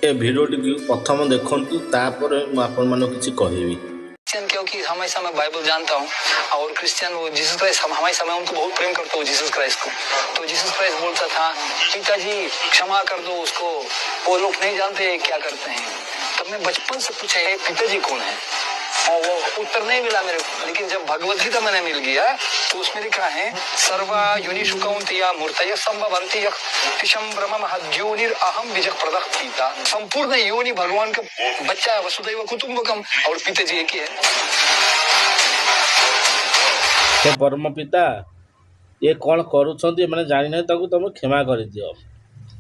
ए भिडियोटी प्रथम देखु तापर मुझे किसी कहबी। क्योंकि हमारे समय बाइबल जानता हूँ और क्रिश्चियन वो जीसस क्राइस्ट हमारे समय उनको बहुत प्रेम करता हूँ जीसस क्राइस्ट को। तो जीसस क्राइस्ट बोलता था पिताजी क्षमा कर दो उसको, वो लोग नहीं जानते क्या करते हैं। तो मैं बचपन से पूछा पिताजी कौन है और वो उत्तर नहीं मिला मेरे को। लेकिन जब भगवत गीता मैंने मिल गया तो उसमें लिखा है सर्वा योनिषु कौन्तेय मूर्तयः सम्भवन्ति तिषं ब्रह्म महद्योनिर अहम बीजक प्रदः पिता। संपूर्ण योनि भगवान का बच्चा है, वसुदैव कुटुंबकम, और पिताजी एक ही है। हे परम पिता ये कौन करुँच मैंने जानी ना तुम क्षमा कर दियो।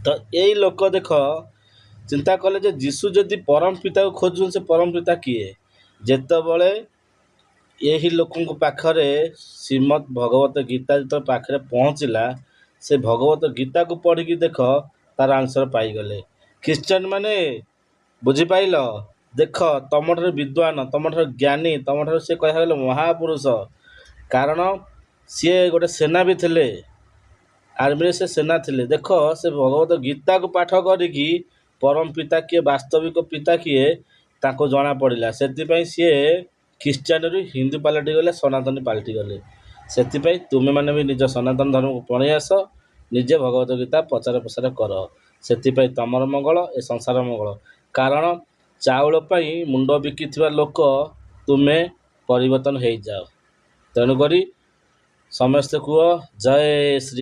तो यही लोक देख चिंता कले जे जीशु जदि परम पिता को खोजुन से परम पिता किए जेतबले यही लोक पाखरे श्रीमद भगवत गीता जो पाखे पहुँचला से भगवत गीता को पढ़ की देख तार आंसर पाईगले। क्रिश्चियन माने बुझीपाइल देख तुम विद्वान तुम ज्ञानी तुम से कह गले महापुरुष, कारण सी गोटे सेना भी थे आर्मी से सेना थिले। देख से भगवत गीता को पाठ करी परम पिता किए वास्तविक पिता किए ताको जना पड़ा से सी ख्रीष्टियान रु हिंदू पलटि गले सनातनी पलटि गले। से तुम्हें मैंने भी निज सनातन धर्म को पढ़ी आस निजे भगवत गीता पचार प्रसार कर से तुमर मंगल ए संसार मंगल। कारण चाउल मुंड बिकी लोक तुम्हें परिवर्तन हो जाओ। तेणुक समस्ते कह जय श्री।